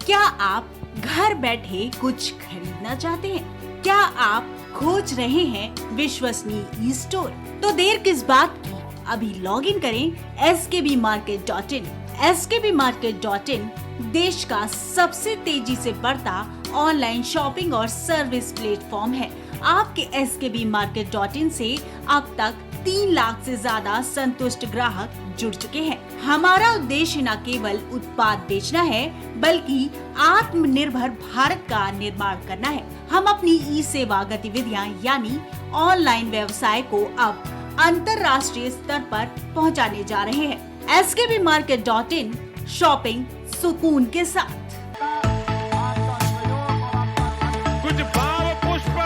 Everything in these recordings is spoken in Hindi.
क्या आप घर बैठे कुछ खरीदना चाहते हैं? क्या आप खोज रहे हैं विश्वसनीय ई स्टोर? तो देर किस बात की, अभी लॉग इन करें skbmarket.in। skbmarket.in देश का सबसे तेजी से बढ़ता ऑनलाइन शॉपिंग और सर्विस प्लेटफॉर्म है। आपके skbmarket.in से अब तक 3 लाख से ज्यादा संतुष्ट ग्राहक जुड़ चुके हैं। हमारा उद्देश्य न केवल उत्पाद बेचना है, बल्कि आत्मनिर्भर भारत का निर्माण करना है। हम अपनी ई सेवा गतिविधियां यानी ऑनलाइन व्यवसाय को अब अंतर्राष्ट्रीय स्तर पर पहुंचाने जा रहे हैं। skbmarket.in, शॉपिंग सुकून के साथ। कुछ भाव पुष्प।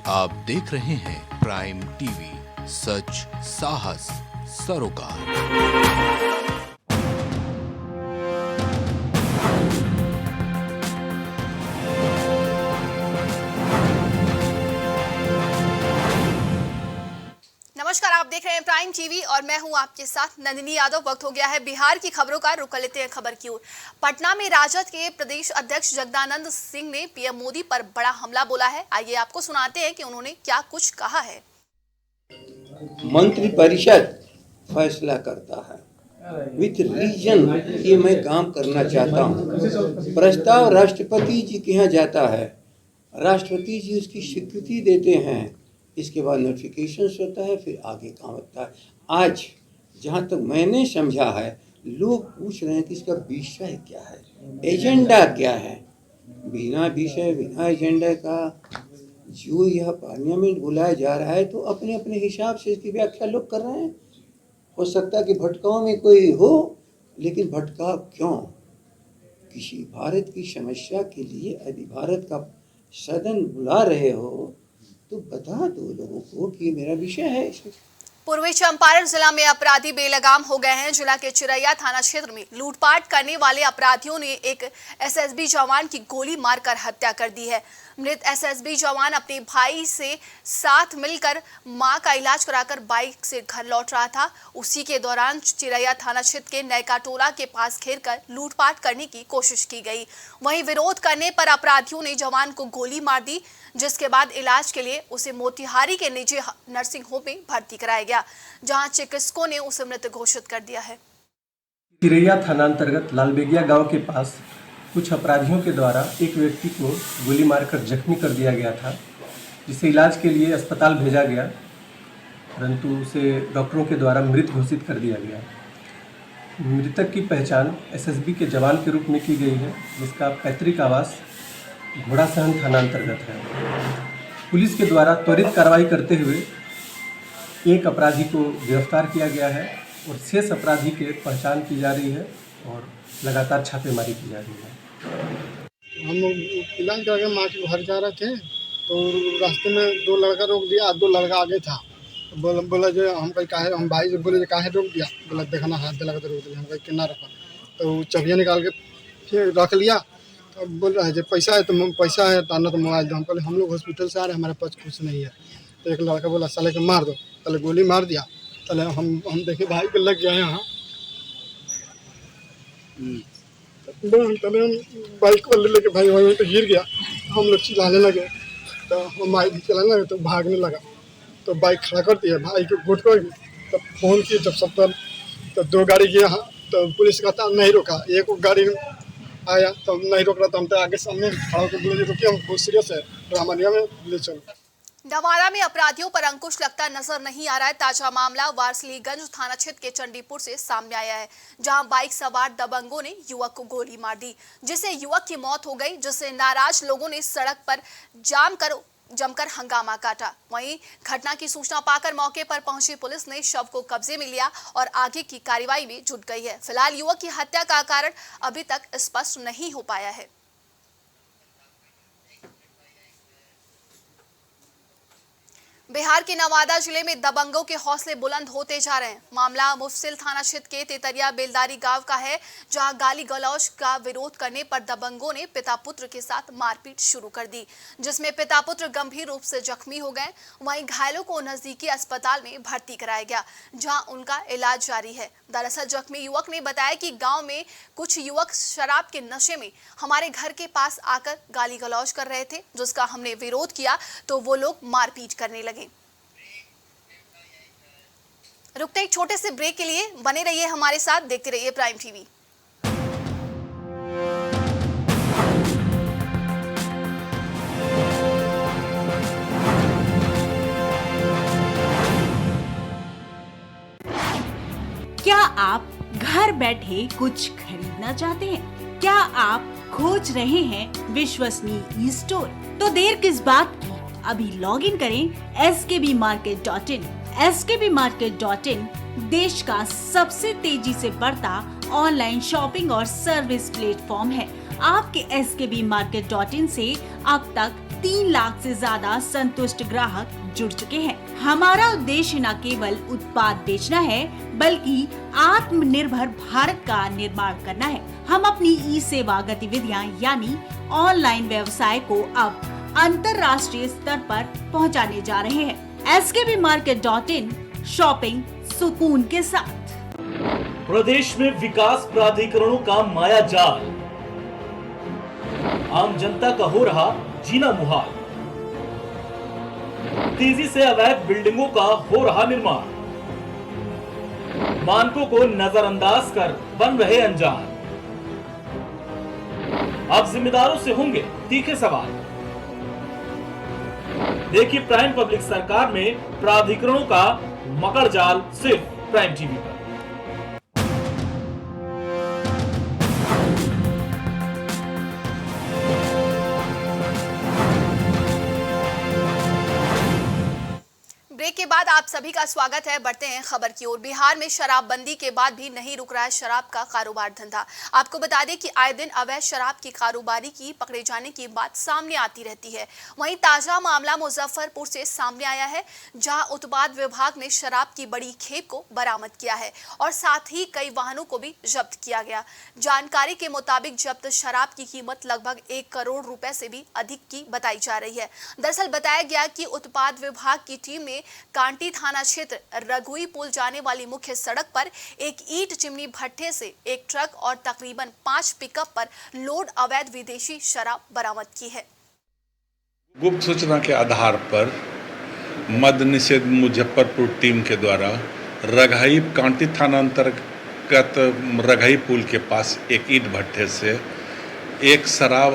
आप देख रहे हैं प्राइम टीवी, सच साहस सरोकार। नमस्कार, आप देख रहे हैं प्राइम टीवी और मैं हूं आपके साथ नंदिनी यादव। वक्त हो गया है बिहार की खबरों का। रुक लेते हैं खबर की ओर। पटना में राजद के प्रदेश अध्यक्ष जगदानंद सिंह ने पीएम मोदी पर बड़ा हमला बोला है। आइए आपको सुनाते हैं कि उन्होंने क्या कुछ कहा है। मंत्रिपरिषद फैसला करता है विथ रीजन, ये मैं काम करना चाहता हूँ। प्रस्ताव राष्ट्रपति जी के यहाँ जाता है, राष्ट्रपति जी उसकी स्वीकृति देते हैं, इसके बाद नोटिफिकेशन होता है, फिर आगे काम होता है। आज जहाँ तक मैंने समझा है, लोग पूछ रहे हैं कि इसका विषय क्या है, एजेंडा क्या है। बिना विषय बिना एजेंडा का जो यह पार्लियामेंट बुलाया जा रहा है, तो अपने अपने हिसाब से इसकी व्याख्या लोग कर रहे हैं। हो सकता है कि भटकाव में कोई हो, लेकिन भटकाव क्यों? किसी भारत की समस्या के लिए यदि भारत का सदन बुला रहे हो तो बता दो लोगों को कि मेरा विषय है। पूर्वी चंपारण जिला में अपराधी बेलगाम हो गए हैं। जिला के चिरैया थाना क्षेत्र में लूटपाट करने वाले अपराधियों ने एक एसएसबी जवान की गोली मारकर हत्या कर दी है। मृत एसएसबी जवान अपने भाई से साथ मिलकर मां का इलाज कराकर बाइक से घर लौट रहा था। उसी के दौरान चिरैया थाना क्षेत्र के नयका टोला के पास घेरकर लूटपाट करने की कोशिश की गई। वहीं विरोध करने पर अपराधियों ने जवान को गोली मार दी, जिसके बाद इलाज के लिए उसे मोतिहारी के निजी नर्सिंग होम में भर्ती कराया गया, जहां चिकित्सकों ने उसे मृत घोषित कर दिया है। चिरैया थाना अंतर्गत लालबेगिया गांव के पास कुछ अपराधियों के द्वारा एक व्यक्ति को गोली मारकर जख्मी कर दिया गया था, जिसे इलाज के लिए अस्पताल भेजा गया, परंतु उसे डॉक्टरों के द्वारा मृत घोषित कर दिया गया। मृतक की पहचान एसएसबी के जवान के रूप में की गई है, जिसका पैतृक आवास घोड़ासहन थाना अंतर्गत है। पुलिस के द्वारा त्वरित कार्रवाई करते हुए एक अपराधी को गिरफ्तार किया गया है और शेष अपराधी के पहचान की जा रही है और लगातार छापेमारी की जा रही है। हम इलाज करके माँ के घर जा रहे थे, तो रास्ते में 2 लड़का रोक दिया, 2 लड़का आगे था। बोला जो हम कहीं काहे, हम भाई से बोले जो काहे रोक दिया, बोला देखना हाथ दिला कर रोक दिया। हम कहीं कितना रखा, तो चाबियाँ निकाल के फिर रख लिया। तो बोल रहा है जो पैसा है तो पैसा है, तो तो मोबाइल दो। हम कहले हम लोग हॉस्पिटल से आ रहे हैं, हमारे पास कुछ नहीं है। तो एक लड़का बोला साले को मार दो, पहले गोली मार दिया। पहले हम देखे भाई को लग गया यहाँ, तले हम बाइक वाले लेके भाई वहीं पे गिर गया। हम लोग चिल्लाने लगे, तो हम बाइक चलाने लगे, तो भागने लगा। तो बाइक खड़ा कर दिया, भाई को घुट कर तो फोन किए जब सब पर, तो 2 गाड़ी गया, तो पुलिस का नहीं रोका। एक गाड़ी आया तो नहीं रोक रहा, तो हम तो आगे सामने खड़ा होकर बोले रुकिए, हम बहुत सीरियस है, ड्रामानिया में ले चलो। नवादा में अपराधियों पर अंकुश लगता नजर नहीं आ रहा है। ताजा मामला वारसलीगंज थाना क्षेत्र के चंडीपुर से सामने आया है, जहां बाइक सवार दबंगों ने युवक को गोली मार दी, जिससे युवक की मौत हो गई, जिससे नाराज लोगों ने सड़क पर जमकर हंगामा काटा। वहीं घटना की सूचना पाकर मौके पर पहुंची पुलिस ने शव को कब्जे में लिया और आगे की कार्रवाई में जुट गई है। फिलहाल युवक की हत्या का कारण अभी तक स्पष्ट नहीं हो पाया है। बिहार के नवादा जिले में दबंगों के हौसले बुलंद होते जा रहे हैं। मामला मुफसिल थाना क्षेत्र के तेतरिया बेलदारी गांव का है, जहां गाली गलौज का विरोध करने पर दबंगों ने पिता पुत्र के साथ मारपीट शुरू कर दी, जिसमें पिता पुत्र गंभीर रूप से जख्मी हो गए। वहीं घायलों को नजदीकी अस्पताल में भर्ती कराया गया, जहां उनका इलाज जारी है। दरअसल जख्मी युवक ने बताया कि गाँव में कुछ युवक शराब के नशे में हमारे घर के पास आकर गाली गलौज कर रहे थे, जिसका हमने विरोध किया तो वो लोग मारपीट करने लगे। रुकते एक छोटे से ब्रेक के लिए, बने रहिए हमारे साथ, देखते रहिए प्राइम टीवी। क्या आप घर बैठे कुछ खरीदना चाहते हैं? क्या आप खोज रहे हैं विश्वसनीय ई स्टोर? तो देर किस बात की, अभी लॉग इन करें skbmarket.in। skbmarket.in देश का सबसे तेजी से बढ़ता ऑनलाइन शॉपिंग और सर्विस प्लेटफॉर्म है। आपके skbmarket.in से अब तक 3 लाख से ज्यादा संतुष्ट ग्राहक जुड़ चुके हैं। हमारा उद्देश्य न केवल उत्पाद बेचना है, बल्कि आत्मनिर्भर भारत का निर्माण करना है। हम अपनी ई सेवा गतिविधियां यानी ऑनलाइन व्यवसाय को अब अंतर्राष्ट्रीय स्तर पर पहुंचाने जा रहे हैं। skbmarket.in, शॉपिंग सुकून के साथ। प्रदेश में विकास प्राधिकरणों का माया जाल, आम जनता का हो रहा जीना मुहाल। तेजी से अवैध बिल्डिंगों का हो रहा निर्माण, मानकों को नजरअंदाज कर बन रहे अनजान। अब जिम्मेदारों से होंगे तीखे सवाल। देखिए प्राइम पब्लिक सरकार में प्राधिकरणों का मकर जाल, सिर्फ प्राइम टीवी पर। ब्रेक के बाद आप सभी का स्वागत है। बढ़ते हैं खबर की ओर। बिहार में शराबबंदी के बाद भी नहीं रुक रहा है शराब का कारोबार धंधा। आपको बता दें कि आए दिन अवैध शराब की कारोबारी की पकड़े जाने की बात सामने आती रहती है। वहीं ताजा मामला मुजफ्फरपुर से सामने आया है, जहां उत्पाद विभाग ने शराब की बड़ी खेप को बरामद किया है और साथ ही कई वाहनों को भी जब्त किया गया। जानकारी के मुताबिक जब्त शराब की कीमत लगभग 1 करोड़ रुपए से भी अधिक की बताई जा रही है। दरअसल बताया गया कि उत्पाद विभाग की टीम ने कांटी थाना क्षेत्र रघुई पुल जाने वाली मुख्य सड़क पर एक ईंट चिमनी भट्ठे से एक ट्रक और तकरीबन 5 पिकअप पर लोड अवैध विदेशी शराब बरामद की है। गुप्त सूचना के आधार पर मद्य निषेध मुजफ्फरपुर टीम के द्वारा रघाई कांटी थाना अंतर्गत रघाई पुल के पास एक ईंट भट्ठे से एक शराब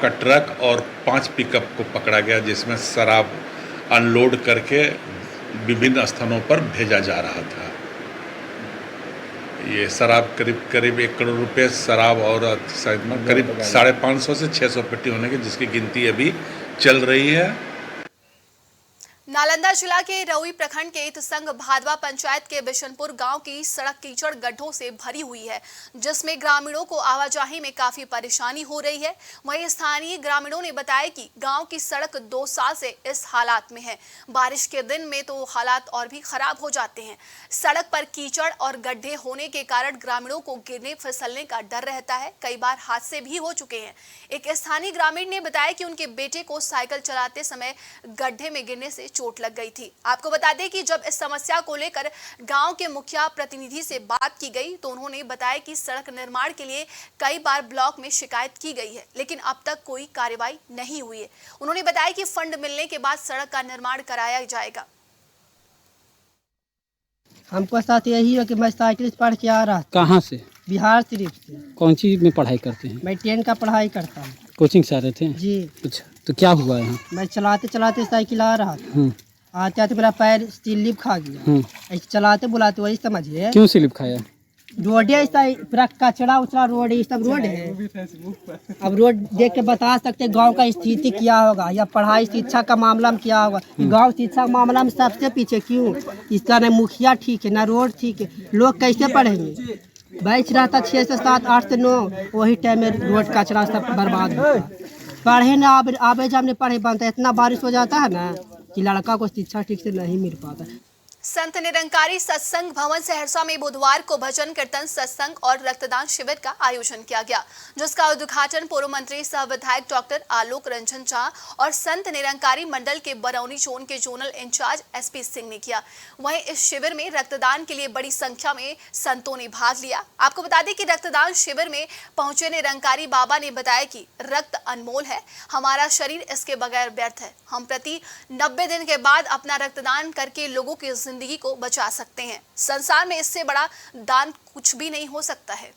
का ट्रक और 5 पिकअप को पकड़ा गया, जिसमें शराब अनलोड करके विभिन्न स्थानों पर भेजा जा रहा था। ये शराब करीब 1 करोड़ रुपए शराब और करीब 550 से 600 पेटी होने की, जिसकी गिनती अभी चल रही है। नालंदा जिला के रउई प्रखंड के इतसंग भादवा पंचायत के बिशनपुर गांव की सड़क कीचड़ गड्ढों से भरी हुई है, जिसमें ग्रामीणों को आवाजाही में काफी परेशानी हो रही है। वहीं स्थानीय ग्रामीणों ने बताया कि गांव की सड़क 2 साल से इस हालात में है। बारिश के दिन में तो हालात और भी खराब हो जाते हैं। सड़क पर कीचड़ और गड्ढे होने के कारण ग्रामीणों को गिरने फिसलने का डर रहता है। कई बार हादसे भी हो चुके हैं। एक स्थानीय ग्रामीण ने बताया कि उनके बेटे को साइकिल चलाते समय गड्ढे में गिरने से चोट लग गई थी। आपको बता दें कि जब इस समस्या को लेकर गांव के मुखिया प्रतिनिधि से बात की गई तो उन्होंने बताया कि सड़क निर्माण के लिए कई बार ब्लॉक में शिकायत की गई है, लेकिन अब तक कोई कार्रवाई नहीं हुई है। उन्होंने बताया कि फंड मिलने के बाद सड़क का निर्माण कराया जाएगा। हमको साथ यही है कि मैं साइकिल से पढ़ के आ रहा था। कहाँ से? बिहार शरीफ से। कौन सी में पढ़ाई करते हैं? मैं 10 का पढ़ाई करता हूँ। कोचिंग से आ रहे थे? जी। अच्छा, तो क्या हुआ यहाँ? मैं चलाते चलाते साइकिल आ रहा था। आते आते मेरा पैर स्लिप खा गया। ऐसे चलाते बुलाते वही समझिए। क्यों स्लिप खाया? रोड है पूरा कचरा उचरा रोड है, ये सब रोड है। अब रोड देख के बता सकते गांव का स्थिति क्या होगा, या पढ़ाई शिक्षा का मामला में क्या होगा। गांव शिक्षा मामला में सबसे पीछे क्यों? इसका न मुखिया ठीक है, न रोड ठीक है। लोग कैसे पढ़ेंगे? बैच रहता 6 से 7, 8 से 9, वही टाइम में रोड कचरा सब बर्बाद होता। पढ़े न आबे जब ने पढ़े बनता, इतना बारिश हो जाता है ना कि लड़का को शिक्षा ठीक से नहीं मिल पाता। संत निरंकारी सत्संग भवन सहरसा में बुधवार को भजन कीर्तन सत्संग और रक्तदान शिविर का आयोजन किया गया, जिसका उद्घाटन पूर्व मंत्री सह विधायक डॉक्टर आलोक रंजन झा और संत निरंकारी मंडल के बरौनी जोन के जोनल इंचार्ज एसपी सिंह ने किया। वहीं इस शिविर में रक्तदान के लिए बड़ी संख्या में संतों ने भाग लिया। आपको बता दें कि रक्तदान शिविर में पहुंचे निरंकारी बाबा ने बताया कि रक्त अनमोल है, हमारा शरीर इसके बगैर व्यर्थ है। हम प्रति 90 दिन के बाद अपना रक्तदान करके लोगों की जिंदगी को बचा सकते हैं। संसार में इससे बड़ा दान कुछ भी नहीं हो सकता है।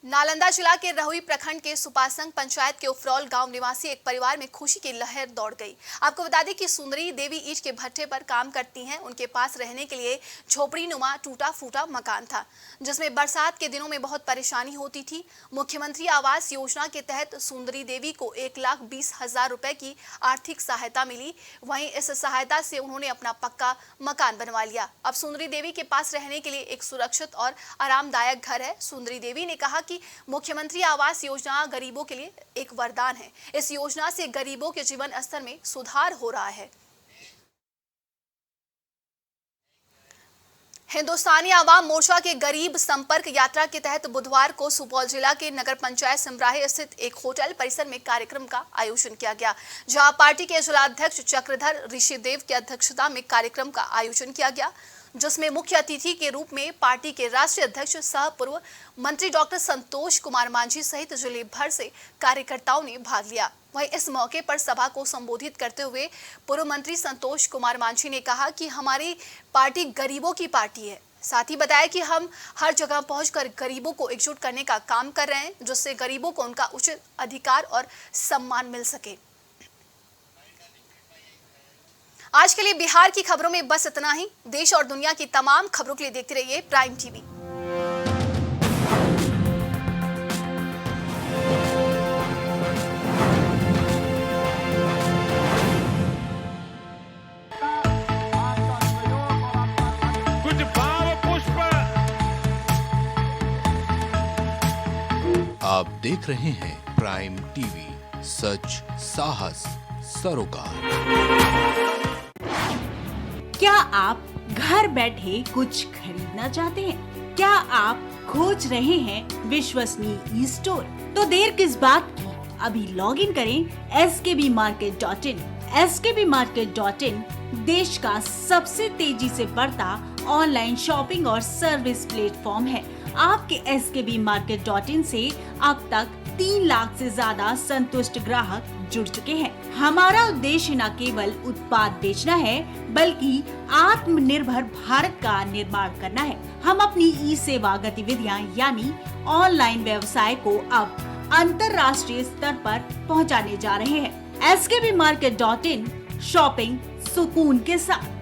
नालंदा जिला के रहुई प्रखंड के सुपासंग पंचायत के उफरौल गांव निवासी एक परिवार में खुशी की लहर दौड़ गई। आपको बता दें कि सुंदरी देवी ईंट के भट्टे पर काम करती हैं। उनके पास रहने के लिए झोपड़ी नुमा टूटा फूटा मकान था, जिसमें बरसात के दिनों में बहुत परेशानी होती थी। मुख्यमंत्री आवास योजना के तहत सुंदरी देवी को 1,20,000 रुपए की आर्थिक सहायता मिली। वहीं इस सहायता से उन्होंने अपना पक्का मकान बनवा लिया। अब सुंदरी देवी के पास रहने के लिए एक सुरक्षित और आरामदायक घर है। सुंदरी देवी ने कहा कि मुख्यमंत्री आवास योजना गरीबों के लिए एक वरदान है। इस योजना से गरीबों के जीवन स्तर में सुधार हो रहा है। हिंदुस्तानी आवाम मोर्चा के गरीब संपर्क यात्रा के तहत बुधवार को सुपौल जिला के नगर पंचायत सिमराही स्थित एक होटल परिसर में कार्यक्रम का आयोजन किया गया, जहां पार्टी के जिलाध्यक्ष चक्रधर ऋषिदेव की अध्यक्षता में कार्यक्रम का आयोजन किया गया, जिसमें मुख्य अतिथि के रूप में पार्टी के राष्ट्रीय अध्यक्ष सह पूर्व मंत्री डॉक्टर संतोष कुमार मांझी सहित जिले भर से कार्यकर्ताओं ने भाग लिया। वहीं इस मौके पर सभा को संबोधित करते हुए पूर्व मंत्री संतोष कुमार मांझी ने कहा कि हमारी पार्टी गरीबों की पार्टी है। साथ ही बताया कि हम हर जगह पहुंचकर गरीबों को एकजुट करने का काम कर रहे हैं, जिससे गरीबों को उनका उचित अधिकार और सम्मान मिल सके। आज के लिए बिहार की खबरों में बस इतना ही। देश और दुनिया की तमाम खबरों के लिए देखते रहिए प्राइम टीवी। कुछ भाव पुष्प। आप देख रहे हैं प्राइम टीवी, सच साहस सरोकार। क्या आप घर बैठे कुछ खरीदना चाहते हैं? क्या आप खोज रहे हैं विश्वसनीय ई स्टोर? तो देर किस बात की, अभी लॉग इन करें skbmarket.in। skbmarket.in देश का सबसे तेजी से बढ़ता ऑनलाइन शॉपिंग और सर्विस प्लेटफॉर्म है। आपके skbmarket.in से अब तक 3 लाख से ज्यादा संतुष्ट ग्राहक जुड़ चुके हैं। हमारा उद्देश्य न केवल उत्पाद बेचना है, बल्कि आत्मनिर्भर भारत का निर्माण करना है। हम अपनी ई सेवा गतिविधियां यानी ऑनलाइन व्यवसाय को अब अंतर्राष्ट्रीय स्तर पर पहुंचाने जा रहे हैं। skbmarket.in शॉपिंग सुकून के साथ।